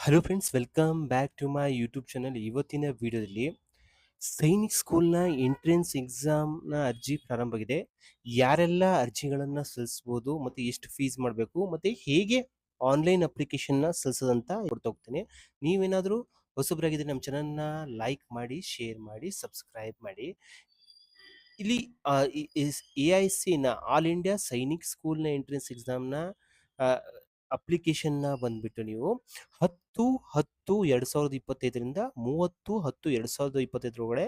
Hello friends, welcome back to my YouTube channel. ಇವತ್ತಿನ ವಿಡಿಯೋದಲ್ಲಿ ಸೈನಿಕ್ ಸ್ಕೂಲ್ನ ಎಂಟ್ರೆನ್ಸ್ ಎಕ್ಸಾಮ್ನ ಅರ್ಜಿ ಪ್ರಾರಂಭವಾಗಿದೆ. ಯಾರೆಲ್ಲ ಅರ್ಜಿಗಳನ್ನು ಸಲ್ಲಿಸ್ಬೋದು ಮತ್ತು ಎಷ್ಟು ಫೀಸ್ ಮಾಡಬೇಕು ಮತ್ತು ಹೇಗೆ ಆನ್ಲೈನ್ ಅಪ್ಲಿಕೇಶನ್ನ ಸಲ್ಲಿಸೋದಂತ ಕೊಡ್ತಾ ಹೋಗ್ತೀನಿ. ನೀವೇನಾದರೂ ಹೊಸಬರಾಗಿದ್ದರೆ ನಮ್ಮ ಚಾನಲ್ನ ಲೈಕ್ ಮಾಡಿ, ಶೇರ್ ಮಾಡಿ, ಸಬ್ಸ್ಕ್ರೈಬ್ ಮಾಡಿ. ಇಲ್ಲಿ AIC ಆಲ್ ಇಂಡಿಯಾ ಸೈನಿಕ್ ಸ್ಕೂಲ್ನ ಎಂಟ್ರೆನ್ಸ್ ಎಕ್ಸಾಮ್ನ ಅಪ್ಲಿಕೇಶನ್ನ ಬಂದ್ಬಿಟ್ಟು ನೀವು 10/10/2025ರಿಂದ 30/10/2025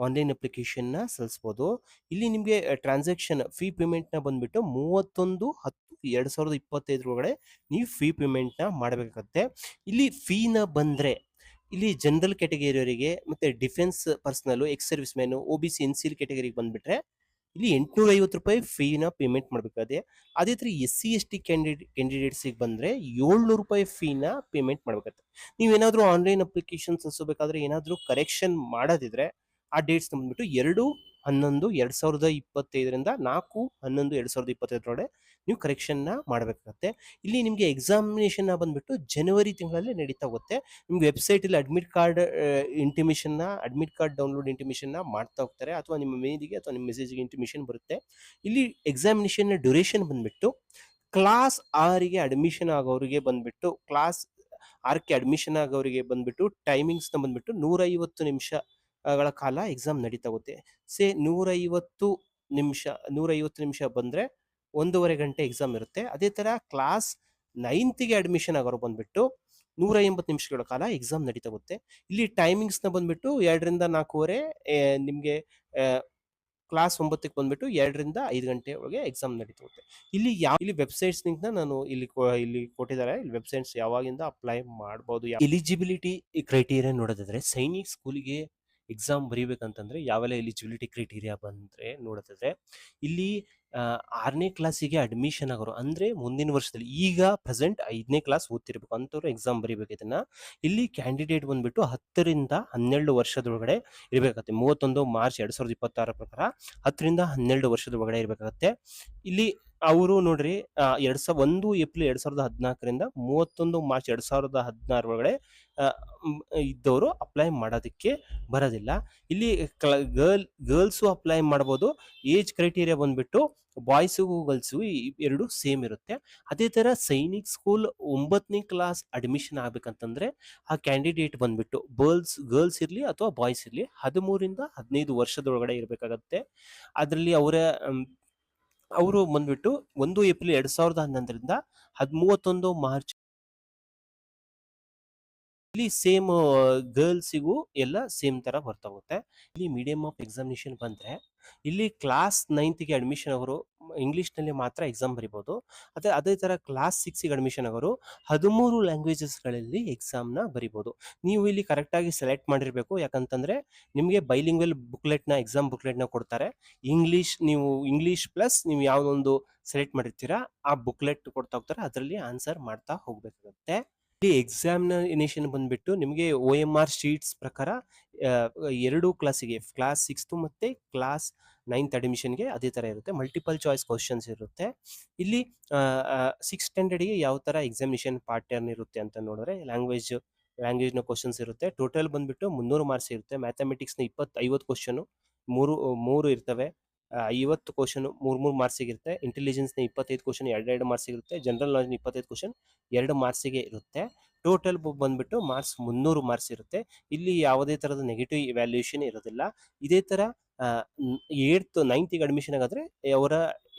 ಆನ್ಲೈನ್ ಅಪ್ಲಿಕೇಶನ್ನ ಸಲ್ಲಿಸ್ಬೋದು. ಇಲ್ಲಿ ನಿಮಗೆ ಟ್ರಾನ್ಸಾಕ್ಷನ್ ಫೀ ಪೇಮೆಂಟ್ನ ಬಂದ್ಬಿಟ್ಟು 31/10/2025 ನೀವು ಫೀ ಪೇಮೆಂಟ್ನ ಮಾಡಬೇಕಾಗತ್ತೆ. ಇಲ್ಲಿ ಫೀನ ಬಂದರೆ ಇಲ್ಲಿ ಜನರಲ್ ಕ್ಯಾಟಗರಿಯವರಿಗೆ ಮತ್ತೆ defence personal, ex service man, OBC NCL ಕ್ಯಾಟಗರಿಗೆ ಬಂದ್ಬಿಟ್ರೆ ಇಲ್ಲಿ ₹850 ಫೀನ ಪೇಮೆಂಟ್ ಮಾಡಬೇಕಾಗುತ್ತೆ. ಅದೇ ಥರ SC ST ಕ್ಯಾಂಡಿಡೇಟ್ಸಿಗೆ ಬಂದರೆ ₹700 ಫೀನ ಪೇಮೆಂಟ್ ಮಾಡಬೇಕಾಗುತ್ತೆ. ನೀವೇನಾದರೂ ಆನ್ಲೈನ್ ಅಪ್ಲಿಕೇಶನ್ ಸಲ್ಲಿಸಬೇಕಾದ್ರೆ ಏನಾದರೂ ಕರೆಕ್ಷನ್ ಮಾಡೋದಿದ್ರೆ ಆ ಡೇಟ್ಸ್ ಬಂದ್ಬಿಟ್ಟು 2/11/2025ರಿಂದ 4/11/2025 ನೀವು ಕರೆಕ್ಷನ್ನ ಮಾಡಬೇಕಾಗತ್ತೆ. ಇಲ್ಲಿ ನಿಮಗೆ ಎಕ್ಸಾಮಿನೇಷನ್ ಬಂದ್ಬಿಟ್ಟು ಜನವರಿ ತಿಂಗಳಲ್ಲಿ ನಡೀತಾ ಹೋಗುತ್ತೆ. ನಿಮ್ಗೆ ವೆಬ್ಸೈಟಲ್ಲಿ ಅಡ್ಮಿಟ್ ಕಾರ್ಡ್ ಡೌನ್ಲೋಡ್ ಇಂಟಿಮೇಷನ್ನ ಮಾಡ್ತಾ ಹೋಗ್ತಾರೆ, ಅಥವಾ ನಿಮ್ಮ ಮೇಲಿಗೆ ಅಥವಾ ನಿಮ್ಮ ಮೆಸೇಜ್ಗೆ ಇಂಟಿಮೇಷನ್ ಬರುತ್ತೆ. ಇಲ್ಲಿ ಎಕ್ಸಾಮಿನೇಷನ್ನ ಡ್ಯೂರೇಷನ್ ಬಂದ್ಬಿಟ್ಟು ಕ್ಲಾಸ್ 6ಗೆ ಅಡ್ಮಿಷನ್ ಆಗೋರಿಗೆ ಬಂದ್ಬಿಟ್ಟು ಟೈಮಿಂಗ್ಸ್ನ ಬಂದ್ಬಿಟ್ಟು 150 ನಿಮಿಷಗಳ ಕಾಲ ಎಕ್ಸಾಮ್ ನಡೀತಾ ಹೋಗುತ್ತೆ. 150 ನಿಮಿಷ ಬಂದರೆ 1.5 ಗಂಟೆ ಎಕ್ಸಾಮ್ ಇರುತ್ತೆ. ಅದೇ ಥರ ಕ್ಲಾಸ್ 9ಗೆ ಅಡ್ಮಿಷನ್ ಆಗೋರು ಬಂದ್ಬಿಟ್ಟು 180 ನಿಮಿಷಗಳ ಕಾಲ ಎಕ್ಸಾಮ್ ನಡೀತಾ ಹೋಗುತ್ತೆ. ಇಲ್ಲಿ ಟೈಮಿಂಗ್ಸ್ನ ಬಂದ್ಬಿಟ್ಟು 2ರಿಂದ 4:30, ನಿಮಗೆ ಕ್ಲಾಸ್ 9ಕ್ಕೆ ಬಂದ್ಬಿಟ್ಟು 2ರಿಂದ 5 ಗಂಟೆ ಒಳಗೆ ಎಕ್ಸಾಮ್ ನಡೀತಾ ಹೋಗುತ್ತೆ. ಇಲ್ಲಿ ವೆಬ್ಸೈಟ್ಸ್ ಲಿಂಕ್ನ ನಾನು ಇಲ್ಲಿ ಕೊಟ್ಟಿದ್ದಾರೆ. ಇಲ್ಲಿ ವೆಬ್ಸೈಟ್ಸ್ ಯಾವಾಗಿಂದ ಅಪ್ಲೈ ಮಾಡ್ಬೋದು. ಎಲಿಜಿಬಿಲಿಟಿ ಕ್ರೈಟೀರಿಯಾ ನೋಡೋದಾದ್ರೆ ಸೈನಿಕ್ ಸ್ಕೂಲಿಗೆ ಎಕ್ಸಾಮ್ ಬರೀಬೇಕಂತಂದ್ರೆ ಯಾವೆಲ್ಲ ಎಲಿಜಿಬಿಲಿಟಿ ಕ್ರೈಟೀರಿಯಾ ಬಂದರೆ ನೋಡೋದಾದ್ರೆ ಇಲ್ಲಿ 6ನೇ ಕ್ಲಾಸಿಗೆ ಅಡ್ಮಿಷನ್ ಆಗೋರು ಅಂದರೆ ಮುಂದಿನ ವರ್ಷದಲ್ಲಿ, ಈಗ ಪ್ರೆಸೆಂಟ್ 5ನೇ ಕ್ಲಾಸ್ ಓದ್ತಿರ್ಬೇಕು ಅಂಥವ್ರು ಎಕ್ಸಾಮ್ ಬರೀಬೇಕು. ಇದನ್ನ ಇಲ್ಲಿ ಕ್ಯಾಂಡಿಡೇಟ್ ಬಂದ್ಬಿಟ್ಟು 10ರಿಂದ 12 ವರ್ಷದೊಳಗಡೆ ಇರಬೇಕಾಗತ್ತೆ. 31 ಮಾರ್ಚ್ 2026 ಪ್ರಕಾರ 10ರಿಂದ 12 ವರ್ಷದ ಒಳಗಡೆ ಇರಬೇಕಾಗತ್ತೆ. ಇಲ್ಲಿ ಅವರು ನೋಡ್ರಿ 1 ಏಪ್ರಿಲ್ 2014ರಿಂದ 31 ಮಾರ್ಚ್ 2016 ಒಳಗಡೆ ಇದ್ದವರು ಅಪ್ಲೈ ಮಾಡೋದಕ್ಕೆ ಬರೋದಿಲ್ಲ. ಇಲ್ಲಿ ಗರ್ಲ್ಸು ಅಪ್ಲೈ ಮಾಡ್ಬೋದು. ಏಜ್ ಕ್ರೈಟೀರಿಯಾ ಬಂದ್ಬಿಟ್ಟು ಬಾಯ್ಸಿಗೂ ಗರ್ಲ್ಸ್ಗೂ ಎರಡು ಸೇಮ್ ಇರುತ್ತೆ. ಅದೇ ಥರ ಸೈನಿಕ್ ಸ್ಕೂಲ್ 9ನೇ ಕ್ಲಾಸ್ ಅಡ್ಮಿಷನ್ ಆಗ್ಬೇಕಂತಂದ್ರೆ ಆ ಕ್ಯಾಂಡಿಡೇಟ್ ಬಂದ್ಬಿಟ್ಟು ಗರ್ಲ್ಸ್ ಇರಲಿ ಅಥವಾ ಬಾಯ್ಸ್ ಇರಲಿ 13ರಿಂದ 15 ವರ್ಷದೊಳಗಡೆ ಇರಬೇಕಾಗತ್ತೆ. ಅದರಲ್ಲಿ ಅವರು ಬಂದ್ಬಿಟ್ಟು 1 ಏಪ್ರಿಲ್ 2011ರಿಂದ 31 ಮಾರ್ಚ್ ಇಲ್ಲಿ ಸೇಮ್ ಗರ್ಲ್ಸಿಗೂ ಎಲ್ಲ ಸೇಮ್ ತರ ಬರ್ತಾ ಹೋಗುತ್ತೆ. ಇಲ್ಲಿ ಮೀಡಿಯಂ ಆಫ್ ಎಕ್ಸಾಮಿನೇಷನ್ ಬಂದ್ರೆ ಇಲ್ಲಿ ಕ್ಲಾಸ್ 9ಗೆ ಅಡ್ಮಿಷನ್ ಅವರು ಇಂಗ್ಲಿಷ್ನಲ್ಲಿ ಮಾತ್ರ ಎಕ್ಸಾಮ್ ಬರಿಬೋದು. ಅದೇ ತರ ಕ್ಲಾಸ್ 6ಗೆ ಅಡ್ಮಿಷನ್ ಅವರು 13 ಲ್ಯಾಂಗ್ವೇಜಸ್ಗಳಲ್ಲಿ ಎಕ್ಸಾಮ್ನ ಬರಿಬೋದು. ನೀವು ಇಲ್ಲಿ ಕರೆಕ್ಟಾಗಿ ಸೆಲೆಕ್ಟ್ ಮಾಡಿರಬೇಕು. ಯಾಕಂತಂದ್ರೆ ನಿಮಗೆ ಬೈಲಿಂಗ್ವೆಲ್ ಎಕ್ಸಾಮ್ ಬುಕ್ಲೆಟ್ನ ಕೊಡ್ತಾರೆ. ಇಂಗ್ಲಿಷ್ ಪ್ಲಸ್ ನೀವು ಯಾವುದೊಂದು ಸೆಲೆಕ್ಟ್ ಮಾಡಿರ್ತೀರಾ ಆ ಬುಕ್ಲೆಟ್ ಕೊಡ್ತಾ ಹೋಗ್ತಾರೆ, ಅದರಲ್ಲಿ ಆನ್ಸರ್ ಮಾಡ್ತಾ ಹೋಗ್ಬೇಕಾಗತ್ತೆ. ಇಲ್ಲಿ ಎಕ್ಸಾಮಿನೇಷನ್ ಬಂದ್ಬಿಟ್ಟು ನಿಮಗೆ OMR ಶೀಟ್ಸ್ ಪ್ರಕಾರ 2 ಕ್ಲಾಸಿಗೆ, ಕ್ಲಾಸ್ 6 ಮತ್ತೆ ಕ್ಲಾಸ್ 9th ಅಡ್ಮಿಷನ್ಗೆ ಅದೇ ತರ ಇರುತ್ತೆ. ಮಲ್ಟಿಪಲ್ ಚಾಯ್ಸ್ ಕ್ವಶನ್ಸ್ ಇರುತ್ತೆ. ಇಲ್ಲಿ 6th ಸ್ಟ್ಯಾಂಡರ್ಡ್ಗೆ ಯಾವ ತರ ಎಕ್ಸಾಮಿನೇಷನ್ ಪ್ಯಾಟರ್ನ್ ಇರುತ್ತೆ ಅಂತ ನೋಡಿದ್ರೆ ಲ್ಯಾಂಗ್ವೇಜ್ನ ಕ್ವಶನ್ಸ್ ಇರುತ್ತೆ. ಟೋಟಲ್ ಬಂದ್ಬಿಟ್ಟು 300 ಮಾರ್ಕ್ಸ್ ಇರುತ್ತೆ. ಮ್ಯಾಥಮೆಟಿಕ್ಸ್ನ 50 ಕ್ವಶನು ಮೂರು ಇರ್ತವೆ. 50 ಕ್ವಶನ್ 3 ಮಾರ್ಕ್ಸಿಗೆ ಇರುತ್ತೆ. ಇಂಟೆಲಿಜೆನ್ಸ್ನ 25 ಕ್ವಶನ್ 2 ಮಾರ್ಕ್ಸಿಗೆ ಇರುತ್ತೆ. ಜನರಲ್ ನಾಲೆಜ್ನ 25 ಕ್ವಶನ್ 2 ಮಾರ್ಕ್ಸಿಗೆ ಇರುತ್ತೆ. ಟೋಟಲ್ ಬಂದ್ಬಿಟ್ಟು ಮಾರ್ಕ್ಸ್ 300 ಮಾರ್ಕ್ಸ್ ಇರುತ್ತೆ. ಇಲ್ಲಿ ಯಾವುದೇ ತರದ ನೆಗೆಟಿವ್ ಇವ್ಯಾಲ್ಯೂಯೇಷನ್ ಇರೋದಿಲ್ಲ. ಇದೇ ತರ 9th ಅಡ್ಮಿಷನ್ ಆಗಾದ್ರೆ ಅವರ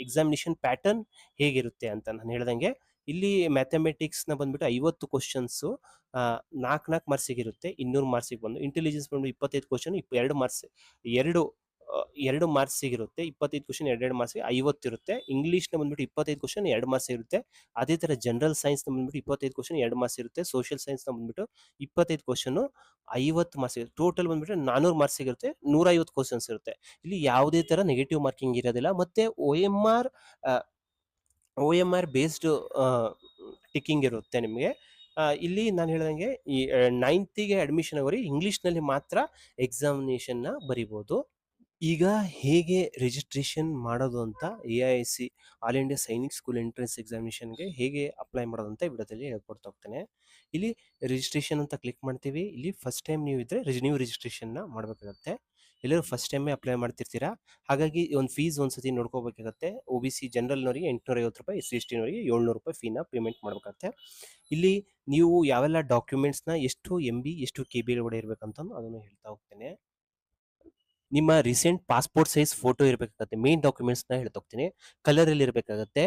ಎಕ್ಸಾಮಿನೇಷನ್ ಪ್ಯಾಟರ್ನ್ ಹೇಗಿರುತ್ತೆ ಅಂತ ನಾನು ಹೇಳ್ದಂಗೆ, ಇಲ್ಲಿ ಮ್ಯಾಥಮೆಟಿಕ್ಸ್ನ ಬಂದ್ಬಿಟ್ಟು 50 ಕ್ವಶನ್ಸು 4 ಮಾರ್ಕ್ಸಿಗೆ ಇರುತ್ತೆ. 200 ಮಾರ್ಕ್ಸಿಗೆ ಬಂದು ಇಂಟೆಲಿಜೆನ್ಸ್ ಬಂದ್ಬಿಟ್ಟು 25 ಕ್ವಶನ್ 2 ಮಾರ್ಕ್ಸಿಗೆ ಇರುತ್ತೆ. 25 ಕ್ವಶನ್ 2 ಮಾರ್ಕ್ಸಿಗೆ 50 ಇರುತ್ತೆ. ಇಂಗ್ಲಿಷ್ನ ಬಂದ್ಬಿಟ್ಟು 25 ಕ್ವಶನ್ 2 ಮಾರ್ಕ್ಸ್ ಇರುತ್ತೆ. ಅದೇ ತರ ಜನರಲ್ ಸೈನ್ಸ್ನ ಬಂದ್ಬಿಟ್ಟು 25 ಕ್ವಶನ್ 2 ಮಾರ್ಕ್ಸ್ ಇರುತ್ತೆ. ಸೋಷಿಯಲ್ ಸೈನ್ಸ್ನ ಬಂದ್ಬಿಟ್ಟು 25 ಕ್ವಶನ್ 50 ಮಾರ್ಕ್ಸ್ ಇರುತ್ತೆ. ಟೋಟಲ್ ಬಂದ್ಬಿಟ್ಟು 400 ಮಾರ್ಕ್ಸ್ ಇರುತ್ತೆ. 150 ಕ್ವಶನ್ಸ್ ಇರುತ್ತೆ. ಇಲ್ಲಿ ಯಾವುದೇ ತರ ನೆಗೆಟಿವ್ ಮಾರ್ಕಿಂಗ್ ಇರೋದಿಲ್ಲ. ಮತ್ತೆ OMR ಬೇಸ್ಡ್ ಟಿಕ್ಕಿಂಗ್ ಇರುತ್ತೆ ನಿಮಗೆ. ಇಲ್ಲಿ ನಾನು ಹೇಳ್ದಂಗೆ ಈ 9th ಅಡ್ಮಿಷನ್ ಅವರಿಗೆ ಇಂಗ್ಲಿಷ್ನಲ್ಲಿ ಮಾತ್ರ ಎಕ್ಸಾಮಿನೇಷನ್ನ ಬರಿಬೋದು. ಈಗ ಹೇಗೆ ರಿಜಿಸ್ಟ್ರೇಷನ್ ಮಾಡೋದು ಅಂತ AIC all India Sainik school entrance ಎಕ್ಸಾಮಿನೇಷನ್ಗೆ ಹೇಗೆ ಅಪ್ಲೈ ಮಾಡೋದು ಅಂತ ವಿಡಿಯೋದಲ್ಲಿ ಹೇಳ್ಕೊಡ್ತಾ ಹೋಗ್ತೇನೆ. ಇಲ್ಲಿ ರಿಜಿಸ್ಟ್ರೇಷನ್ ಅಂತ ಕ್ಲಿಕ್ ಮಾಡ್ತೀವಿ. ಇಲ್ಲಿ ಫಸ್ಟ್ ಟೈಮ್ ನೀವು ಇದ್ರೆ ನ್ಯೂ ರಿಜಿಸ್ಟ್ರೇಷನ್ನ ಮಾಡಬೇಕಾಗತ್ತೆ. ಎಲ್ಲರೂ ಫಸ್ಟ್ ಟೈಮೇ ಅಪ್ಲೈ ಮಾಡ್ತಿರ್ತೀರಾ, ಹಾಗಾಗಿ ಒಂದು ಫೀಸ್ ಒಂದ್ಸತಿ ನೋಡ್ಕೋಬೇಕಾಗತ್ತೆ. ಒ ಬಿ ಸಿ ಜನರಲ್ನವರಿಗೆ ₹850, SC ST ನವರಿಗೆ ₹700 ಫೀನ ಪೇಮೆಂಟ್ ಮಾಡಬೇಕಾಗತ್ತೆ. ಇಲ್ಲಿ ನೀವು ಯಾವೆಲ್ಲ ಡಾಕ್ಯುಮೆಂಟ್ಸ್ನ ಎಷ್ಟು MB ಎಷ್ಟು KB ಒಳಗಡೆ ಇರಬೇಕಂತ ಅದನ್ನು ಹೇಳ್ತಾ ಹೋಗ್ತೇನೆ. ನಿಮ್ಮ ರೀಸೆಂಟ್ ಪಾಸ್ಪೋರ್ಟ್ ಸೈಜ್ ಫೋಟೋ ಇರಬೇಕಾಗತ್ತೆ. ಮೇನ್ ಡಾಕ್ಯುಮೆಂಟ್ಸ್ನ ಹೇಳ್ತಾ ಹೋಗ್ತೀನಿ. ಕಲರಲ್ಲಿ ಇರಬೇಕಾಗತ್ತೆ.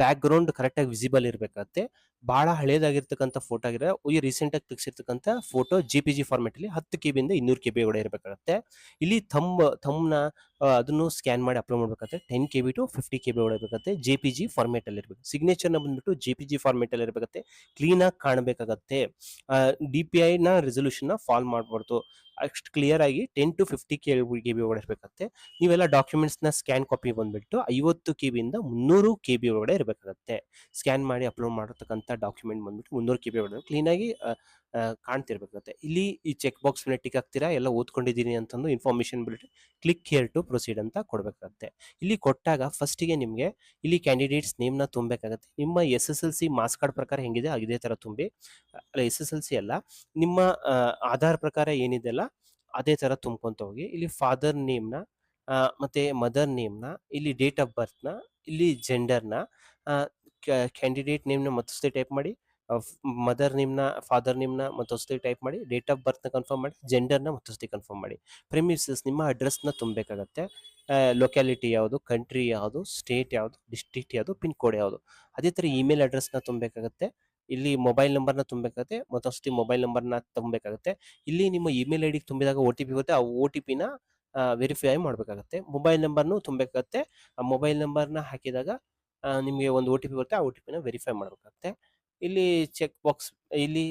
ಬ್ಯಾಕ್ ಗ್ರೌಂಡ್ ಕರೆಕ್ಟಾಗಿ ವಿಸಿಬಲ್ ಇರಬೇಕಾಗತ್ತೆ. ಭಾಳ ಹಳೇದಾಗಿರ್ತಕ್ಕಂಥ ಫೋಟೋ ಆಗಿರೋ ಈ ರೀಸೆಂಟಾಗಿ ತೆಗೆಸಿರ್ತಕ್ಕಂಥ ಫೋಟೋ JPG ಫಾರ್ಮೆಟಲ್ಲಿ 10 KB ಇಂದ 200 KB ಒಳಗಡೆ ಇರಬೇಕಾಗತ್ತೆ. ಇಲ್ಲಿ ಥಂಬ್ನ ಅದನ್ನು ಸ್ಕ್ಯಾನ್ ಮಾಡಿ ಅಪ್ಲೋಡ್ ಮಾಡಬೇಕಾಗುತ್ತೆ. 10 KB ಟು 50 KB ಒಳಗೆ ಇರಬೇಕಾಗುತ್ತೆ. JPG ಫಾರ್ಮೆಟಲ್ಲಿ ಇರಬೇಕು. ಸಿಗ್ನೇಚರ್ನ ಬಂದ್ಬಿಟ್ಟು JPG ಫಾರ್ಮೆಟಲ್ಲಿ ಇರಬೇಕಾಗುತ್ತೆ. ಕ್ಲೀನಾಗಿ ಕಾಣಬೇಕಾಗತ್ತೆ. DPIನ ರೆಸೊಲ್ಯೂಷನ್ನ ಫಾಲ್ ಮಾಡಬಾರ್ದು. ಅಷ್ಟು ಕ್ಲಿಯರ್ ಆಗಿ 10 ಟು 50 KB ಒಳಗಡೆ ಇರಬೇಕಾಗುತ್ತೆ. ನೀವೆಲ್ಲ ಡಾಕ್ಯುಮೆಂಟ್ಸ್ನ ಸ್ಕ್ಯಾನ್ ಕಾಪಿ ಬಂದ್ಬಿಟ್ಟು 50 KB ಇಂದ 300 KB ಒಳಗಡೆ ಇರಬೇಕಾಗುತ್ತೆ. ಸ್ಕ್ಯಾನ್ ಮಾಡಿ ಅಪ್ಲೋಡ್ ಮಾಡಿರ್ತಕ್ಕಂಥ ಡಾಕ್ಯುಮೆಂಟ್ ಬಂದ್ಬಿಟ್ಟು 300 KB ಒಳಗಡೆ ಕ್ಲೀನಾಗಿ ಕಾಣ್ತಿರ್ಬೇಕಾಗುತ್ತೆ. ಇಲ್ಲಿ ಈ ಚೆಕ್ ಬಾಕ್ಸ್ ಮೇಲೆ ಟಿಕ್ ಹಾಕ್ತೀರಾ, ಎಲ್ಲ ಓದ್ಕೊಂಡಿದ್ದೀನಿ ಅಂತಂದು ಇನ್ಫಾರ್ಮೇಷನ್ ಬಿಟ್ಟು ಕ್ಲಿಕ್ ಹಿಯರ್ ಟು ಪ್ರೊಸೀಡ್ ಅಂತ ಕೊಡಬೇಕಾಗುತ್ತೆ. ಇಲ್ಲಿ ಕೊಟ್ಟಾಗ ಫಸ್ಟಿಗೆ ನಿಮಗೆ ಇಲ್ಲಿ ಕ್ಯಾಂಡಿಡೇಟ್ಸ್ ನೇಮ್ನ ತುಂಬಬೇಕಾಗುತ್ತೆ. ನಿಮ್ಮ SSLC ಮಾರ್ಕ್ಸ್ ಕಾರ್ಡ್ ಪ್ರಕಾರ ಹೆಂಗಿದೆ ಇದೇ ಥರ ತುಂಬಿ, ಅಲ್ಲ SSLC ಅಲ್ಲ, ನಿಮ್ಮ ಆಧಾರ್ ಪ್ರಕಾರ ಏನಿದೆ ಅಲ್ಲ ಅದೇ ಥರ ತುಂಬ್ಕೊಂತ ಹೋಗಿ. ಇಲ್ಲಿ ಫಾದರ್ ನೇಮ್ನ ಮತ್ತು ಮದರ್ ನೇಮ್ನ, ಇಲ್ಲಿ ಡೇಟ್ ಆಫ್ ಬರ್ತ್ನ, ಇಲ್ಲಿ ಜೆಂಡರ್ನ, ಕ್ಯಾಂಡಿಡೇಟ್ ನೇಮ್ನ ಮತ್ತೊಂದ್ಸತಿ ಟೈಪ್ ಮಾಡಿ, ಮದರ್ ನೇಮ್ನ ಫಾದರ್ ನೇಮ್ನ ಮತ್ತೊಂದ್ಸತಿ ಟೈಪ್ ಮಾಡಿ, ಡೇಟ್ ಆಫ್ ಬರ್ತ್ನ ಕನ್ಫರ್ಮ್ ಮಾಡಿ, ಜೆಂಡರ್ನ ಮತ್ತೊಂದ್ಸತಿ ಕನ್ಫರ್ಮ್ ಮಾಡಿ. ಪ್ರೆಮಿಸಸ್ ನಿಮ್ಮ ಅಡ್ರೆಸ್ನ ತುಂಬಬೇಕಾಗತ್ತೆ. ಲೊಕ್ಯಾಲಿಟಿ ಯಾವುದು, ಕಂಟ್ರಿ ಯಾವುದು, ಸ್ಟೇಟ್ ಯಾವುದು, ಡಿಸ್ಟ್ರಿಕ್ಟ್ ಯಾವುದು, ಪಿನ್ ಕೋಡ್ ಯಾವುದು. ಅದೇ ಥರ ಇಮೇಲ್ ಅಡ್ರೆಸ್ನ ತುಂಬಬೇಕಾಗತ್ತೆ. ಇಲ್ಲಿ ಮೊಬೈಲ್ ನಂಬರ್ನ ತುಂಬಬೇಕಾಗುತ್ತೆ. ಮತ್ತೊಂದ್ಸತಿ ಮೊಬೈಲ್ ನಂಬರ್ನ ತುಂಬಬೇಕಾಗುತ್ತೆ. ಇಲ್ಲಿ ನಿಮ್ಮ ಇಮೇಲ್ ಐಡಿಗೆ ತುಂಬಿದಾಗ OTP ಬರುತ್ತೆ. ಆ OTPನ ವೆರಿಫೈ ಮಾಡಬೇಕಾಗತ್ತೆ. ಮೊಬೈಲ್ ನಂಬರ್ನು ತುಂಬಬೇಕಾಗತ್ತೆ. ಆ ಮೊಬೈಲ್ ನಂಬರ್ನ ಹಾಕಿದಾಗ ನಿಮಗೆ ಒಂದು OTP ಬರುತ್ತೆ. ಆ OTPನ ವೆರಿಫೈ ಮಾಡಬೇಕಾಗತ್ತೆ. ಇಲ್ಲಿ ಚೆಕ್ ಬಾಕ್ಸ್, ಇಲ್ಲಿ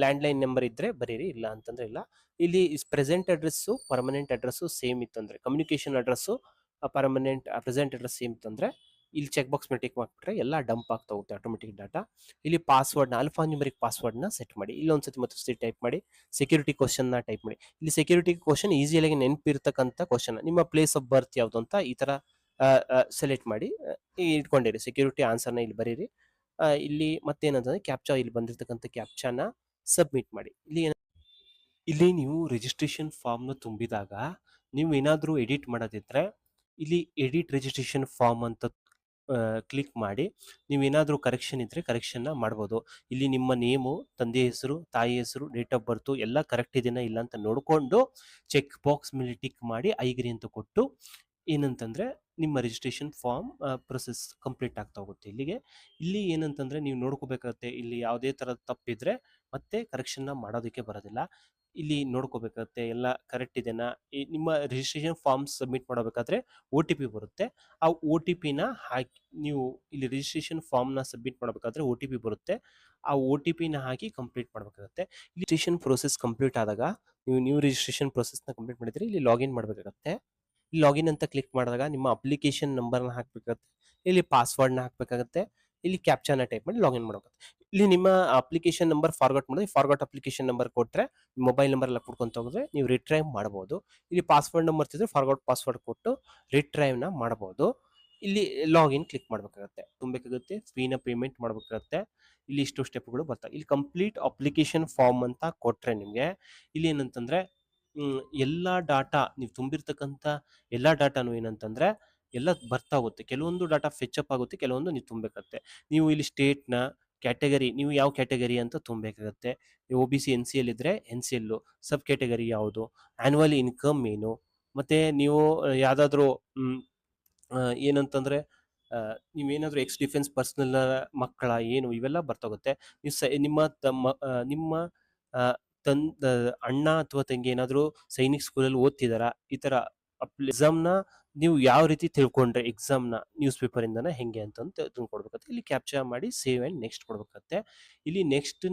ಲ್ಯಾಂಡ್ಲೈನ್ ನಂಬರ್ ಇದ್ದರೆ ಬರೀರಿ, ಇಲ್ಲ ಅಂತಂದರೆ ಇಲ್ಲ. ಇಲ್ಲಿ present address permanent address same ಇತ್ತಂದರೆ, communication address permanent present address same ಇತ್ತಂದರೆ ಇಲ್ಲಿ ಚೆಕ್ ಬಾಕ್ಸ್ ಮೇಲೆ ಟಿಕ್ ಮಾಡಿಬಿಟ್ರೆ ಎಲ್ಲ ಡಂಪ್ ಆಗ್ತಾ ಹೋಗುತ್ತೆ ಆಟೋಮೆಟಿಕ್ ಡಾಟಾ. ಇಲ್ಲಿ ಪಾಸ್ವರ್ಡ್ನ ಆಲ್ಫಾ ನ್ಯೂಮರಿಕ್ ಪಾಸ್ವರ್ಡ್ನ ಸೆಟ್ ಮಾಡಿ. ಇಲ್ಲೊಂದ್ಸತಿ ಮತ್ತೊಂದ್ಸತಿ ಟೈಪ್ ಮಾಡಿ. ಸೆಕ್ಯೂರಿಟಿ ಕ್ವಶನ್ನ ಟೈಪ್ ಮಾಡಿ. ಇಲ್ಲಿ ಸೆಕ್ಯೂರಿಟಿ ಕ್ವಶನ್ ಈಸಿಯಾಗಿ ನೆನಪಿರ್ತಕ್ಕಂಥ ಕ್ವಶನ್, ನಿಮ್ಮ ಪ್ಲೇಸ್ ಆಫ್ ಬರ್ತ್ ಯಾವುದು ಅಂತ ಈ ಥರ ಸೆಲೆಕ್ಟ್ ಮಾಡಿ ಇಟ್ಕೊಂಡಿರಿ. ಸೆಕ್ಯೂರಿಟಿ ಆನ್ಸರ್ನ ಇಲ್ಲಿ ಬರೀರಿ. ಇಲ್ಲಿ ಮತ್ತೇನಂತಂದರೆ ಕ್ಯಾಪ್ಚಾ, ಇಲ್ಲಿ ಬಂದಿರತಕ್ಕಂಥ ಕ್ಯಾಪ್ಚಾನ ಸಬ್ಮಿಟ್ ಮಾಡಿ. ಇಲ್ಲಿ ನೀವು ರಿಜಿಸ್ಟ್ರೇಷನ್ ಫಾರ್ಮ್ನ ತುಂಬಿದಾಗ ನೀವು ಏನಾದರೂ ಎಡಿಟ್ ಮಾಡೋದಿದ್ರೆ ಇಲ್ಲಿ ಎಡಿಟ್ ರಿಜಿಸ್ಟ್ರೇಷನ್ ಫಾರ್ಮ್ ಅಂತ ಕ್ಲಿಕ್ ಮಾಡಿ. ನೀವೇನಾದರೂ ಕರೆಕ್ಷನ್ ಇದ್ದರೆ ಕರೆಕ್ಷನ್ನ ಮಾಡ್ಬೋದು. ಇಲ್ಲಿ ನಿಮ್ಮ ನೇಮು, ತಂದೆ ಹೆಸರು, ತಾಯಿ ಹೆಸರು, ಡೇಟ್ ಆಫ್ ಬರ್ತು ಎಲ್ಲ ಕರೆಕ್ಟ್ ಇದೆಯಾ ಇಲ್ಲ ಅಂತ ನೋಡಿಕೊಂಡು ಚೆಕ್ ಬಾಕ್ಸ್ ಮೇಲೆ ಟಿಕ್ ಮಾಡಿ ಐಗ್ರಿ ಅಂತ ಕೊಟ್ಟು ಏನಂತಂದರೆ ನಿಮ್ಮ ರಿಜಿಸ್ಟ್ರೇಷನ್ ಫಾರ್ಮ್ ಪ್ರೊಸೆಸ್ ಕಂಪ್ಲೀಟ್ ಆಗ್ತಾ ಹೋಗುತ್ತೆ. ಇಲ್ಲಿ ಏನಂತಂದರೆ ನೀವು ನೋಡ್ಕೋಬೇಕಾಗುತ್ತೆ. ಇಲ್ಲಿ ಯಾವುದೇ ಥರದ ತಪ್ಪಿದ್ರೆ ಮತ್ತೆ ಕರೆಕ್ಷನ್ನ ಮಾಡೋದಕ್ಕೆ ಬರೋದಿಲ್ಲ. ಇಲ್ಲಿ ನೋಡ್ಕೋಬೇಕಾಗುತ್ತೆ ಎಲ್ಲ ಕರೆಕ್ಟ್ ಇದೆನಾ. ನಿಮ್ಮ ರಿಜಿಸ್ಟ್ರೇಷನ್ ಫಾರ್ಮ್ ಸಬ್ಮಿಟ್ ಮಾಡಬೇಕಾದ್ರೆ OTP ಬರುತ್ತೆ. ಆ OTPನ ಹಾಕಿ ನೀವು ಇಲ್ಲಿ ರಿಜಿಸ್ಟ್ರೇಷನ್ ಫಾರ್ಮ್ನ ಸಬ್ಮಿಟ್ ಮಾಡಬೇಕಾದ್ರೆ OTP ಬರುತ್ತೆ. ಆ OTPನ ಹಾಕಿ ಕಂಪ್ಲೀಟ್ ಮಾಡಬೇಕಾಗುತ್ತೆ. ರಿಜಿಸ್ಟ್ರೇಷನ್ ಪ್ರೋಸೆಸ್ ಕಂಪ್ಲೀಟ್ ಆದಾಗ ನೀವು ನ್ಯೂ ರಿಜಿಸ್ಟ್ರೇಷನ್ ಪ್ರೋಸೆಸ್ನ ಕಂಪ್ಲೀಟ್ ಮಾಡಿದರೆ ಇಲ್ಲಿ ಲಾಗಿನ್ ಮಾಡಬೇಕಾಗತ್ತೆ. ಇಲ್ಲಿ ಲಾಗಿನ್ ಅಂತ ಕ್ಲಿಕ್ ಮಾಡಿದಾಗ ನಿಮ್ಮ ಅಪ್ಲಿಕೇಶನ್ ನಂಬರ್ನ ಹಾಕಬೇಕಾಗುತ್ತೆ. ಇಲ್ಲಿ ಪಾಸ್ವರ್ಡ್ನ ಹಾಕಬೇಕಾಗುತ್ತೆ. ಇಲ್ಲಿ ಕ್ಯಾಪ್ಚಾನ ಟೈಪ್ ಮಾಡಿ ಲಾಗಿನ್ ಮಾಡಬೇಕಾಗುತ್ತೆ. ಇಲ್ಲಿ ನಿಮ್ಮ ಅಪ್ಲಿಕೇಶನ್ ನಂಬರ್ ಫಾರ್ಗಟ್ ಮಾಡಿದ್ರೆ ಫಾರ್ಗಟ್ ಅಪ್ಲಿಕೇಶನ್ ನಂಬರ್ ಕೊಟ್ಟರೆ ಮೊಬೈಲ್ ನಂಬರ್ ಎಲ್ಲ ಕೊಡ್ಕೊಂತ ಹೋದ್ರೆ ನೀವು ರಿಟ್ರೈವ್ ಮಾಡ್ಬೋದು. ಇಲ್ಲಿ ಪಾಸ್ವರ್ಡ್ ನಂಬರ್ ಇದ್ದರೆ ಫಾರ್ಗಟ್ ಪಾಸ್ವರ್ಡ್ ಕೊಟ್ಟು ರಿಟ್ರೈವ್ನ ಮಾಡ್ಬೋದು. ಇಲ್ಲಿ ಲಾಗಿನ್ ಕ್ಲಿಕ್ ಮಾಡಬೇಕಾಗುತ್ತೆ, ತುಂಬಬೇಕಾಗುತ್ತೆ, ಫೀನ ಪೇಮೆಂಟ್ ಮಾಡಬೇಕಾಗುತ್ತೆ. ಇಲ್ಲಿ ಇಷ್ಟು ಸ್ಟೆಪ್ಗಳು ಬರ್ತವೆ. ಇಲ್ಲಿ ಕಂಪ್ಲೀಟ್ ಅಪ್ಲಿಕೇಶನ್ ಫಾರ್ಮ್ ಅಂತ ಕೊಟ್ಟರೆ ನಿಮಗೆ ಇಲ್ಲಿ ಏನಂತಂದರೆ ಎಲ್ಲ ಡಾಟಾ ನೀವು ತುಂಬಿರ್ತಕ್ಕಂಥ ಎಲ್ಲ ಡಾಟಾನು ಏನಂತಂದರೆ ಎಲ್ಲ ಬರ್ತಾ ಹೋಗುತ್ತೆ. ಕೆಲವೊಂದು ಡಾಟಾ ಫೆಚಪ್ ಆಗುತ್ತೆ, ಕೆಲವೊಂದು ನೀವು ತುಂಬಬೇಕಾಗುತ್ತೆ. ನೀವು ಇಲ್ಲಿ ಸ್ಟೇಟ್ನ ಕ್ಯಾಟಗರಿ, ನೀವು ಯಾವ ಕ್ಯಾಟಗರಿ ಅಂತ ತುಂಬಬೇಕಾಗತ್ತೆ. OBC NCL ಇದ್ದರೆ NCL, ಸಬ್ ಕ್ಯಾಟಗರಿ ಯಾವುದು, ಆ್ಯನ್ಯುವಲ್ ಇನ್ಕಮ್ ಏನು, ಮತ್ತು ನೀವು ಯಾವುದಾದ್ರೂ ಏನಂತಂದರೆ ನೀವೇನಾದರೂ ಎಕ್ಸ್ ಡಿಫೆನ್ಸ್ ಪರ್ಸ್ನಲ್ ಮಕ್ಕಳ ಏನು ಇವೆಲ್ಲ ಬರ್ತಾಗುತ್ತೆ. ನೀವು ನಿಮ್ಮ ಅಣ್ಣ ಅಥವಾ ತಂಗಿ ಏನಾದರೂ ಸೈನಿಕ್ ಸ್ಕೂಲಲ್ಲಿ ಓದ್ತಿದಾರಾ, ಈ ಥರ ಎಕ್ಸಾಮ್ನ ನೀವು ಯಾವ ರೀತಿ ತಿಳ್ಕೊಂಡ್ರೆ ಎಕ್ಸಾಮ್ನ ನ್ಯೂಸ್ ಪೇಪರಿಂದನ ಹೆಂಗೆ ಅಂತಂದು ತಿಳ್ಕೊಡ್ಬೇಕಾಗುತ್ತೆ. ಇಲ್ಲಿ ಕ್ಯಾಪ್ಚಾ ಮಾಡಿ ಸೇವ್ ಆ್ಯಂಡ್ ನೆಕ್ಸ್ಟ್ ಕೊಡ್ಬೇಕಾಗತ್ತೆ. ಇಲ್ಲಿ ನೆಕ್ಸ್ಟ್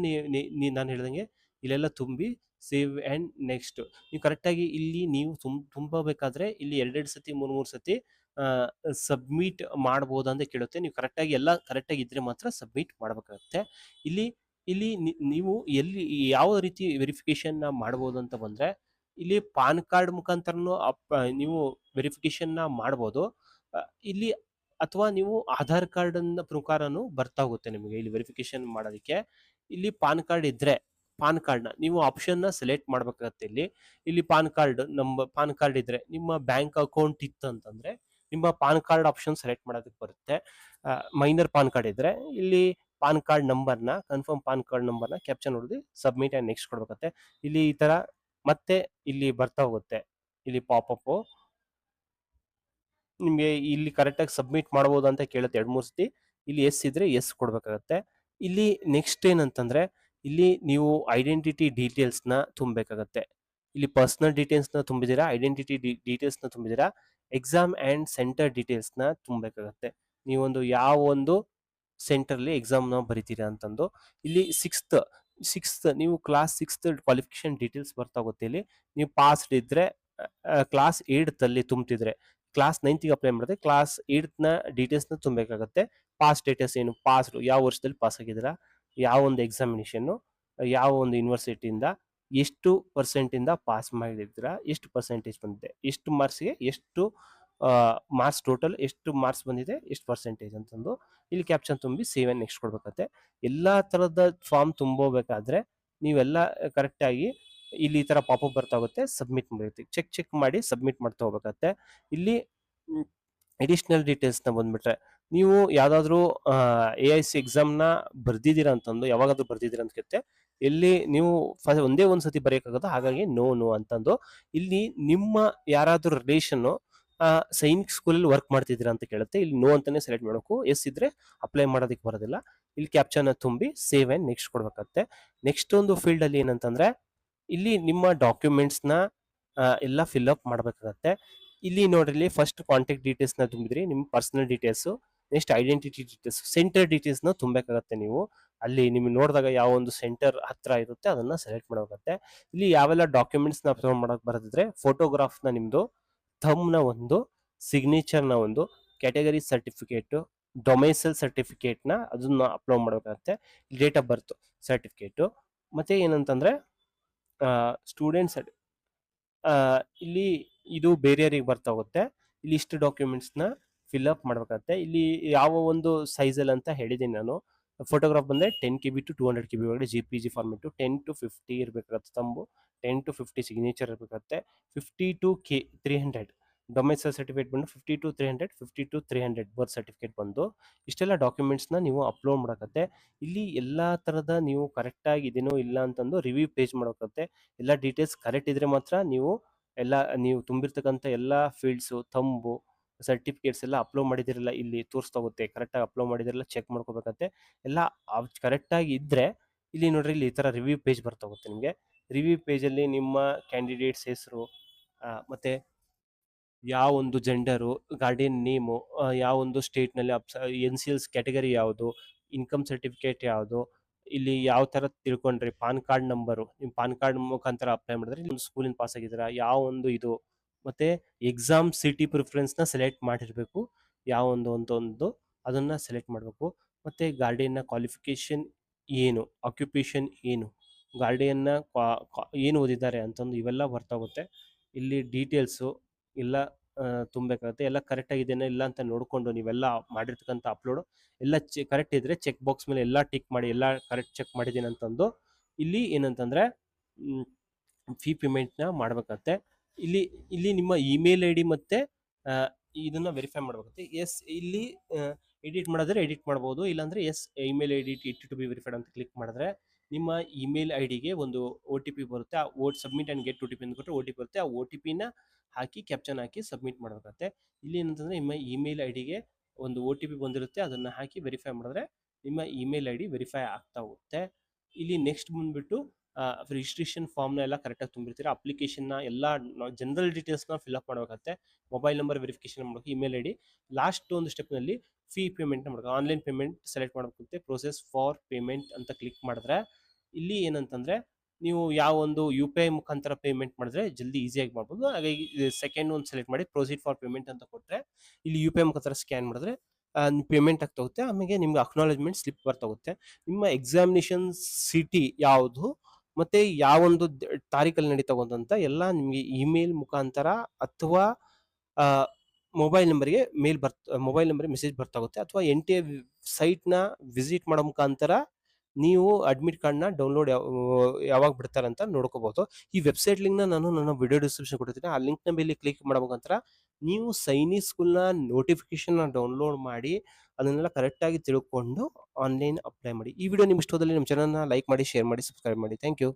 ನಾನು ಹೇಳ್ದಂಗೆ ಇಲ್ಲೆಲ್ಲ ತುಂಬಿ ಸೇವ್ ಆ್ಯಂಡ್ ನೆಕ್ಸ್ಟ್ ನೀವು ಕರೆಕ್ಟಾಗಿ ಇಲ್ಲಿ ನೀವು ತುಂಬಬೇಕಾದ್ರೆ ಇಲ್ಲಿ 2 ಸತಿ 3 ಸತಿ ಸಬ್ಮಿಟ್ ಮಾಡ್ಬೋದಾ ಅಂತ ಕೇಳುತ್ತೆ. ನೀವು ಕರೆಕ್ಟಾಗಿ ಎಲ್ಲ ಕರೆಕ್ಟಾಗಿ ಇದ್ದರೆ ಮಾತ್ರ ಸಬ್ಮಿಟ್ ಮಾಡಬೇಕಾಗತ್ತೆ. ಇಲ್ಲಿ ಇಲ್ಲಿ ನೀವು ಎಲ್ಲಿ ಯಾವ ರೀತಿ ವೆರಿಫಿಕೇಷನ್ನ ಮಾಡ್ಬೋದು ಅಂತ ಬಂದರೆ ಇಲ್ಲಿ ಪಾನ್ ಕಾರ್ಡ್ ಮುಖಾಂತರನೂ ನೀವು ವೆರಿಫಿಕೇಷನ್ನ ಮಾಡ್ಬೋದು. ಇಲ್ಲಿ ಅಥವಾ ನೀವು ಆಧಾರ್ ಕಾರ್ಡನ್ನ ಪ್ರಕಾರನೂ ಬರ್ತಾ ಹೋಗುತ್ತೆ ನಿಮಗೆ ಇಲ್ಲಿ ವೆರಿಫಿಕೇಷನ್ ಮಾಡೋದಕ್ಕೆ. ಇಲ್ಲಿ ಪಾನ್ ಕಾರ್ಡ್ ಇದ್ರೆ ಪಾನ್ ಕಾರ್ಡ್ನ ನೀವು ಆಪ್ಷನ್ನ ಸೆಲೆಕ್ಟ್ ಮಾಡ್ಬೇಕಾಗತ್ತೆ. ಇಲ್ಲಿ ಪಾನ್ ಕಾರ್ಡ್ ಇದ್ರೆ ನಿಮ್ಮ ಬ್ಯಾಂಕ್ ಅಕೌಂಟ್ ಇತ್ತು ಅಂತಂದ್ರೆ ನಿಮ್ಮ ಪಾನ್ ಕಾರ್ಡ್ ಆಪ್ಷನ್ ಸೆಲೆಕ್ಟ್ ಮಾಡೋದಕ್ಕೆ ಬರುತ್ತೆ. ಮೈನರ್ ಪಾನ್ ಕಾರ್ಡ್ ಇದ್ರೆ ಇಲ್ಲಿ ಪಾನ್ ಕಾರ್ಡ್ ನಂಬರ್ನ ಕನ್ಫರ್ಮ್ ಪಾನ್ ಕಾರ್ಡ್ ನಂಬರ್ನ ಕ್ಯಾಪ್ಚರ್ ಹೊಡೆದು ಸಬ್ಮಿಟ್ ಆ್ಯಂಡ್ ನೆಕ್ಸ್ಟ್ ಕೊಡ್ಬೇಕತ್ತೆ. ಇಲ್ಲಿ ಈ ತರ ಮತ್ತೆ ಇಲ್ಲಿ ಬರ್ತಾ ಹೋಗುತ್ತೆ. ಇಲ್ಲಿ ಪಾಪಪ್ ನಿಮಗೆ ಇಲ್ಲಿ ಕರೆಕ್ಟಾಗಿ ಸಬ್ಮಿಟ್ ಮಾಡ್ಬೋದು ಅಂತ ಕೇಳುತ್ತೆ 2-3 ಸತಿ. ಇಲ್ಲಿ ಎಸ್ ಇದ್ರೆ ಎಸ್ ಕೊಡ್ಬೇಕಾಗತ್ತೆ. ಇಲ್ಲಿ ನೆಕ್ಸ್ಟ್ ಏನಂತಂದ್ರೆ ಇಲ್ಲಿ ನೀವು ಐಡೆಂಟಿಟಿ ಡೀಟೇಲ್ಸ್ನ ತುಂಬಬೇಕಾಗತ್ತೆ. ಇಲ್ಲಿ ಪರ್ಸನಲ್ ಡೀಟೇಲ್ಸ್ನ ತುಂಬಿದ್ದೀರಾ, ಐಡೆಂಟಿಟಿ ಡೀಟೇಲ್ಸ್ನ ತುಂಬಿದ್ದೀರಾ, ಎಕ್ಸಾಮ್ ಆ್ಯಂಡ್ ಸೆಂಟರ್ ಡೀಟೇಲ್ಸ್ನ ತುಂಬಬೇಕಾಗತ್ತೆ. ನೀವೊಂದು ಯಾವ ಒಂದು ಸೆಂಟರ್ಲಿ ಎಕ್ಸಾಮ್ನ ಬರಿತೀರಾ ಅಂತಂದು. ಇಲ್ಲಿ ಸಿಕ್ಸ್ತ್ ನೀವು ಕ್ಲಾಸ್ 6th ಕ್ವಾಲಿಫಿಕೇಶನ್ ಡೀಟೇಲ್ಸ್ ಬರ್ತಾ ಹೋಗುತ್ತೆ. ಇಲ್ಲಿ ನೀವು ಪಾಸ್ಡ್ ಇದ್ರೆ ಕ್ಲಾಸ್ 8th ಅಲ್ಲಿ ತುಂಬ್ತಿದ್ರೆ ಕ್ಲಾಸ್ 9th ಅಪ್ಲೈ ಮಾಡಿದ್ರೆ ಕ್ಲಾಸ್ 8th ಡೀಟೇಲ್ಸ್ನ ತುಂಬಬೇಕಾಗತ್ತೆ. ಪಾಸ್ ಸ್ಟೇಟಸ್ ಏನು, ಪಾಸ್ಡ್ ಯಾವ ವರ್ಷದಲ್ಲಿ ಪಾಸ್ ಆಗಿದ್ದೀರಾ, ಯಾವ ಒಂದು ಎಕ್ಸಾಮಿನೇಷನ್ನು, ಯಾವ ಒಂದು ಯೂನಿವರ್ಸಿಟಿಯಿಂದ ಎಷ್ಟು ಪರ್ಸೆಂಟಿಂದ ಪಾಸ್ ಮಾಡಿದ್ದೀರಾ, ಎಷ್ಟು ಪರ್ಸೆಂಟೇಜ್ ಬಂದಿದೆ, ಎಷ್ಟು ಮಾರ್ಕ್ಸ್ಗೆ ಎಷ್ಟು ಮಾರ್ಕ್ಸ್, ಟೋಟಲ್ ಎಷ್ಟು ಮಾರ್ಕ್ಸ್ ಬಂದಿದೆ, ಎಷ್ಟು ಪರ್ಸೆಂಟೇಜ್ ಅಂತಂದು ಇಲ್ಲಿ ಕ್ಯಾಪ್ಷನ್ ತುಂಬಿ ಸೇವ್ ಆ್ಯಂಡ್ ನೆಕ್ಸ್ಟ್ ಕೊಡ್ಬೇಕತ್ತೆ. ಎಲ್ಲ ಥರದ ಫಾರ್ಮ್ ತುಂಬೋಬೇಕಾದ್ರೆ ನೀವೆಲ್ಲ ಕರೆಕ್ಟಾಗಿ ಇಲ್ಲಿ ಈ ಥರ ಪಾಪಪ್ ಬರ್ತಾ ಹೋಗುತ್ತೆ, ಸಬ್ಮಿಟ್ ಮಾಡಿರ್ತೀವಿ, ಚೆಕ್ ಮಾಡಿ ಸಬ್ಮಿಟ್ ಮಾಡ್ತಾ ಹೋಗ್ಬೇಕಾಗತ್ತೆ. ಇಲ್ಲಿ ಅಡಿಷ್ನಲ್ ಡೀಟೇಲ್ಸ್ನ ಬಂದ್ಬಿಟ್ರೆ ನೀವು ಯಾವುದಾದ್ರೂ AIC ಎಕ್ಸಾಮ್ನ ಬರ್ದಿದ್ದೀರಾ ಅಂತಂದು ಯಾವಾಗಾದ್ರೂ ಬರ್ದಿದ್ದೀರಾ ಅಂತ ಕೇಳುತ್ತೆ. ಇಲ್ಲಿ ನೀವು ಒಂದೇ ಒಂದು ಸತಿ ಬರೆಯೋಕ್ಕಾಗೋದು, ಹಾಗಾಗಿ ನೋ ಅಂತಂದು. ಇಲ್ಲಿ ನಿಮ್ಮ ಯಾರಾದರೂ ರಿಲೇಷನ್ನು ಸೈನಿಕ್ ಸ್ಕೂಲಲ್ಲಿ ವರ್ಕ್ ಮಾಡ್ತಿದ್ದೀರಾ ಅಂತ ಕೇಳುತ್ತೆ. ಇಲ್ಲಿ ನೋ ಅಂತಾನೆ ಸೆಲೆಕ್ಟ್ ಮಾಡಬೇಕು. ಎಸ್ ಇದ್ರೆ ಅಪ್ಲೈ ಮಾಡೋದಕ್ಕೆ ಬರೋದಿಲ್ಲ. ಇಲ್ಲಿ ಕ್ಯಾಪ್ಚರ್ನ ತುಂಬಿ ಸೇವ್ ಆ್ಯಂಡ್ ನೆಕ್ಸ್ಟ್ ಕೊಡ್ಬೇಕಾಗತ್ತೆ. ನೆಕ್ಸ್ಟ್ ಒಂದು ಫೀಲ್ಡಲ್ಲಿ ಏನಂತಂದ್ರೆ ಇಲ್ಲಿ ನಿಮ್ಮ ಡಾಕ್ಯುಮೆಂಟ್ಸ್ನ ಎಲ್ಲ ಫಿಲ್ಅಪ್ ಮಾಡಬೇಕಾಗತ್ತೆ. ಇಲ್ಲಿ ನೋಡ್ರಿ, ಫಸ್ಟ್ ಕಾಂಟ್ಯಾಕ್ಟ್ ಡೀಟೇಲ್ಸ್ನ ತುಂಬಿದ್ರಿ, ನಿಮ್ಮ personal details, next identity details, centre ಡೀಟೇಲ್ಸ್ನ ತುಂಬಬೇಕಾಗತ್ತೆ. ನೀವು ಅಲ್ಲಿ ನಿಮಗೆ ನೋಡಿದಾಗ ಯಾವ ಒಂದು ಸೆಂಟರ್ ಹತ್ರ ಇರುತ್ತೆ ಅದನ್ನ ಸೆಲೆಕ್ಟ್ ಮಾಡಬೇಕಾಗತ್ತೆ. ಇಲ್ಲಿ ಯಾವೆಲ್ಲ ಡಾಕ್ಯುಮೆಂಟ್ಸ್ನ ಅಪ್ಲೋಡ್ ಮಾಡೋಕೆ ಬರೋದಿದ್ರೆ ಫೋಟೋಗ್ರಾಫ್ನ ನಿಮ್ಮದು, ಥಂಬ್ನ ಒಂದು, ಸಿಗ್ನೇಚರ್ನ ಒಂದು, ಕ್ಯಾಟಗರಿ ಸರ್ಟಿಫಿಕೇಟು, ಡೊಮೈಸಲ್ ಸರ್ಟಿಫಿಕೇಟ್ನ ಅದನ್ನ ಅಪ್ಲೋಡ್ ಮಾಡಬೇಕಾಗತ್ತೆ. ಡೇಟ್ ಆಫ್ ಬರ್ತ್ ಸರ್ಟಿಫಿಕೇಟು, ಮತ್ತೆ ಏನಂತಂದ್ರೆ ಸ್ಟೂಡೆಂಟ್ಸ್ ಇಲ್ಲಿ ಇದು ಬೇರೆಯವರಿಗೆ ಬರ್ತಾ ಹೋಗುತ್ತೆ. ಇಲ್ಲಿ ಇಷ್ಟು ಡಾಕ್ಯುಮೆಂಟ್ಸ್ನ ಫಿಲ್ಅಪ್ ಮಾಡಬೇಕಾಗತ್ತೆ. ಇಲ್ಲಿ ಯಾವ ಒಂದು ಸೈಜಲ್ಲಿ ಅಂತ ಹೇಳಿದ್ದೀನಿ ನಾನು. ಫೋಟೋಗ್ರಾಫ್ ಬಂದರೆ 10 KB to 200 KB ಒಳಗಡೆ JPG ಫಾರ್ಮೆಟು, 10 to 50 ಇರಬೇಕಾಗತ್ತೆ ತಂಬು, 10 to 50 ಸಿಗ್ನೇಚರ್ ಇರಬೇಕಾಗತ್ತೆ, 50 to 300 ಡೊಮೆಸೈಲ್ ಸರ್ಟಿಫಿಕೇಟ್ ಬಂದು, 50 to 300, 50 to 300 ಬರ್ತ್ ಸರ್ಟಿಫಿಕೇಟ್ ಬಂದು, ಇಷ್ಟೆಲ್ಲ ಡಾಕ್ಯುಮೆಂಟ್ಸ್ನ ನೀವು ಅಪ್ಲೋಡ್ ಮಾಡೋಕತ್ತೆ. ಇಲ್ಲಿ ಎಲ್ಲ ಥರದ ನೀವು ಕರೆಕ್ಟಾಗಿ ಇದೇನೋ ಇಲ್ಲ ಅಂತಂದು ರಿವ್ಯೂ ಪೇಜ್ ಮಾಡೋಕತ್ತೆ. ಎಲ್ಲ ಡೀಟೇಲ್ಸ್ ಕರೆಕ್ಟ್ ಇದ್ರೆ ಮಾತ್ರ ನೀವು ನೀವು ತುಂಬಿರ್ತಕ್ಕಂಥ ಎಲ್ಲ ಫೀಲ್ಡ್ಸು, ತಂಬು, ಸರ್ಟಿಫಿಕೇಟ್ಸ್ ಎಲ್ಲ ಅಪ್ಲೋಡ್ ಮಾಡಿದಿರಲ್ಲ ಇಲ್ಲಿ ತೋರಿಸ್ತಾ ಹೋಗುತ್ತೆ. ಕರೆಕ್ಟಾಗಿ ಅಪ್ಲೋಡ್ ಮಾಡಿದಿರಲ್ಲ ಚೆಕ್ ಮಾಡ್ಕೋಬೇಕಂತೆ. ಎಲ್ಲ ಕರೆಕ್ಟಾಗಿ ಇದ್ದರೆ ಇಲ್ಲಿ ನೋಡ್ರಿ, ಇಲ್ಲಿ ಈ ಥರ ರಿವ್ಯೂ ಪೇಜ್ ಬರ್ತಾ ಹೋಗುತ್ತೆ ನಿಮಗೆ. ರಿವ್ಯೂ ಪೇಜಲ್ಲಿ ನಿಮ್ಮ ಕ್ಯಾಂಡಿಡೇಟ್ಸ್ ಹೆಸರು, ಮತ್ತು ಯಾವ ಒಂದು ಜೆಂಡರು, ಗಾರ್ಡಿಯನ್ ನೇಮು, ಯಾವ ಒಂದು ಸ್ಟೇಟ್ನಲ್ಲಿ NCLs ಕ್ಯಾಟಗರಿ ಯಾವುದು, ಇನ್ಕಮ್ ಸರ್ಟಿಫಿಕೇಟ್ ಯಾವುದು, ಇಲ್ಲಿ ಯಾವ ಥರ ತಿಳ್ಕೊಂಡ್ರಿ, ಪಾನ್ ಕಾರ್ಡ್ ನಂಬರು, ನಿಮ್ಮ ಪಾನ್ ಕಾರ್ಡ್ ಮುಖಾಂತರ ಅಪ್ಲೈ ಮಾಡಿದ್ರೆ ನಿಮ್ಮ ಸ್ಕೂಲಿಂದ ಪಾಸ್ ಆಗಿದ್ದೀರಾ, ಯಾವ ಒಂದು ಇದು, ಮತ್ತು ಎಕ್ಸಾಮ್ ಸಿಟಿ ಪ್ರಿಫರೆನ್ಸ್ನ ಸೆಲೆಕ್ಟ್ ಮಾಡಿರಬೇಕು, ಯಾವ ಒಂದು ಅದನ್ನು ಸೆಲೆಕ್ಟ್ ಮಾಡಬೇಕು. ಮತ್ತು ಗಾರ್ಡಿಯನ್ನ ಕ್ವಾಲಿಫಿಕೇಷನ್ ಏನು, ಆಕ್ಯುಪೇಷನ್ ಏನು, ಗಾರ್ಡಿಯನ್ನ ಏನು ಓದಿದ್ದಾರೆ ಅಂತಂದು ಇವೆಲ್ಲ ಬರ್ತಾ ಹೋಗುತ್ತೆ. ಇಲ್ಲಿ ಡೀಟೇಲ್ಸು ಎಲ್ಲ ತುಂಬಬೇಕಾಗುತ್ತೆ. ಎಲ್ಲ ಕರೆಕ್ಟಾಗಿದೆಯಾ ಇಲ್ಲ ಅಂತ ನೋಡಿಕೊಂಡು ನೀವೆಲ್ಲ ಮಾಡಿರ್ತಕ್ಕಂಥ ಅಪ್ಲೋಡು ಎಲ್ಲ ಕರೆಕ್ಟ್ ಇದ್ದರೆ ಚೆಕ್ ಬಾಕ್ಸ್ ಮೇಲೆ ಎಲ್ಲ ಟಿಕ್ ಮಾಡಿ, ಎಲ್ಲ ಕರೆಕ್ಟ್ ಚೆಕ್ ಮಾಡಿದ್ದೀನಿ ಅಂತಂದು ಇಲ್ಲಿ ಏನಂತಂದರೆ ಫೀ ಪೇಮೆಂಟ್ನ ಮಾಡಬೇಕಾಗತ್ತೆ. ಇಲ್ಲಿ ನಿಮ್ಮ ಇಮೇಲ್ ID ಮತ್ತು ಇದನ್ನು ವೆರಿಫೈ ಮಾಡಬೇಕಾಗುತ್ತೆ. ಎಸ್ ಇಲ್ಲಿ ಎಡಿಟ್ ಮಾಡಿದ್ರೆ ಎಡಿಟ್ ಮಾಡ್ಬೋದು, ಇಲ್ಲಾಂದರೆ S email ID to be verified ಅಂತ ಕ್ಲಿಕ್ ಮಾಡಿದ್ರೆ ನಿಮ್ಮ ಇಮೇಲ್ IDಗೆ ಒಂದು OTP ಬರುತ್ತೆ. ಆ ಸಬ್ಮಿಟ್ ಆ್ಯಂಡ್ ಗೆಟ್ OTP ಅಂತ ಕೊಟ್ಟರೆ OTP ಬರುತ್ತೆ. ಆ OTPನ ಹಾಕಿ ಕ್ಯಾಪ್ಚನ್ ಹಾಕಿ ಸಬ್ಮಿಟ್ ಮಾಡಬೇಕಾಗತ್ತೆ. ಇಲ್ಲಿ ಏನಂತಂದರೆ ನಿಮ್ಮ ಇಮೇಲ್ IDಗೆ ಒಂದು OTP ಬಂದಿರುತ್ತೆ, ಅದನ್ನು ಹಾಕಿ ವೆರಿಫೈ ಮಾಡಿದ್ರೆ ನಿಮ್ಮ ಇಮೇಲ್ ID ವೆರಿಫೈ ಆಗ್ತಾ ಹೋಗುತ್ತೆ. ಇಲ್ಲಿ ನೆಕ್ಸ್ಟ್ ಬಂದುಬಿಟ್ಟು ರಿಜಿಸ್ಟ್ರೇಷನ್ ಫಾರ್ಮ್ನ ಎಲ್ಲ ಕರೆಕ್ಟಾಗಿ ತುಂಬಿರ್ತೀರ. ಅಪ್ಲಿಕೇಶನ್ನ ಎಲ್ಲ ಜನರಲ್ ಡೀಟೇಲ್ಸ್ನ ಫಿಲ್ಅಪ್ ಮಾಡಬೇಕಾಗತ್ತೆ. ಮೊಬೈಲ್ ನಂಬರ್ ವೆರಿಫಿಕೇಶನ್ ಮಾಡಬೇಕು, ಇಮೇಲ್ ID. ಲಾಸ್ಟ್ ಒಂದು ಸ್ಟೆಪ್ನಲ್ಲಿ ಫೀ ಪೇಮೆಂಟ್ನ ಮಾಡಬೇಕು. ಆನ್ಲೈನ್ ಪೇಮೆಂಟ್ ಸೆಲೆಕ್ಟ್ ಮಾಡಬೇಕಾಗುತ್ತೆ. ಪ್ರೊಸೆಸ್ ಫಾರ್ ಪೇಮೆಂಟ್ ಅಂತ ಕ್ಲಿಕ್ ಮಾಡಿದ್ರೆ ಇಲ್ಲಿ ಏನಂತಂದರೆ ನೀವು ಯಾವ ಒಂದು UPI ಮುಖಾಂತರ ಪೇಮೆಂಟ್ ಮಾಡಿದ್ರೆ ಜಲ್ದಿ ಈಸಿಯಾಗಿ ಮಾಡ್ಬೋದು. ಹಾಗಾಗಿ ಸೆಕೆಂಡ್ ಒಂದು ಸೆಲೆಕ್ಟ್ ಮಾಡಿ ಪ್ರೊಸೀಡ್ ಫಾರ್ ಪೇಮೆಂಟ್ ಅಂತ ಕೊಟ್ಟರೆ ಇಲ್ಲಿ UPI ಮುಖಾಂತರ ಸ್ಕ್ಯಾನ್ ಮಾಡಿದ್ರೆ ಪೇಮೆಂಟ್ ಆಗ್ತಾ ಹೋಗುತ್ತೆ. ಆಮೇಲೆ ನಿಮ್ಗೆ ಅಕ್ನಾಲೇಜ್ಮೆಂಟ್ ಸ್ಲಿಪ್ ಬರ್ತಾ ಹೋಗುತ್ತೆ. ನಿಮ್ಮ ಎಕ್ಸಾಮಿನೇಷನ್ ಸಿಟಿ ಯಾವುದು ಮತ್ತು ಯಾವೊಂದು ತಾರೀಕಲ್ಲಿ ನಡೀತಾ ಹೋದಂತ ಎಲ್ಲ ನಿಮಗೆ ಇಮೇಲ್ ಮುಖಾಂತರ ಅಥವಾ ಮೊಬೈಲ್ ನಂಬರ್ಗೆ ಮೊಬೈಲ್ ನಂಬರ್ಗೆ ಮೆಸೇಜ್ ಬರ್ತಾ ಹೋಗುತ್ತೆ. ಅಥವಾ NTA ಸೈಟ್ನ ವಿಸಿಟ್ ಮಾಡೋ ಮುಖಾಂತರ ನೀವು ಅಡ್ಮಿಟ್ ಕಾರ್ಡ್‌ನ ಡೌನ್‌ಲೋಡ್ ಯಾವಾಗ ಬಿಡ್ತಾರಂತ ನೋಡ್ಕೋಬಹುದು. ಈ ವೆಬ್‌ಸೈಟ್ ಲಿಂಕ್‌ನ ನಾನು ನನ್ನ ವಿಡಿಯೋ ಡಿಸ್ಕ್ರಿಪ್ಷನ್ ಕೊಟ್ಟಿರ್ತೀನಿ. ಆ ಲಿಂಕ್‌ನ ಮೇಲೆ ಕ್ಲಿಕ್ ಮಾಡೋ ಮುಖಾಂತರ ನೀವು ಸೈನಿಕ್ ಸ್ಕೂಲ್‌ನ ನೋಟಿಫಿಕೇಷನ್‌ನ ಡೌನ್‌ಲೋಡ್ ಮಾಡಿ, ಅದನ್ನೆಲ್ಲ ಕರೆಕ್ಟಾಗಿ ತಿಳ್ಕೊಂಡು ಆನ್‌ಲೈನ್ ಅಪ್ಲೈ ಮಾಡಿ. ಈ ವಿಡಿಯೋ ನಿಮ್ಗೆ ಇಷ್ಟವಾದಲ್ಲಿ ನಮ್ಮ ಚಾನಲ್‌ನ ಲೈಕ್ ಮಾಡಿ, ಶೇರ್ ಮಾಡಿ, ಸಬ್ಸ್ಕ್ರೈಬ್ ಮಾಡಿ. Thank you.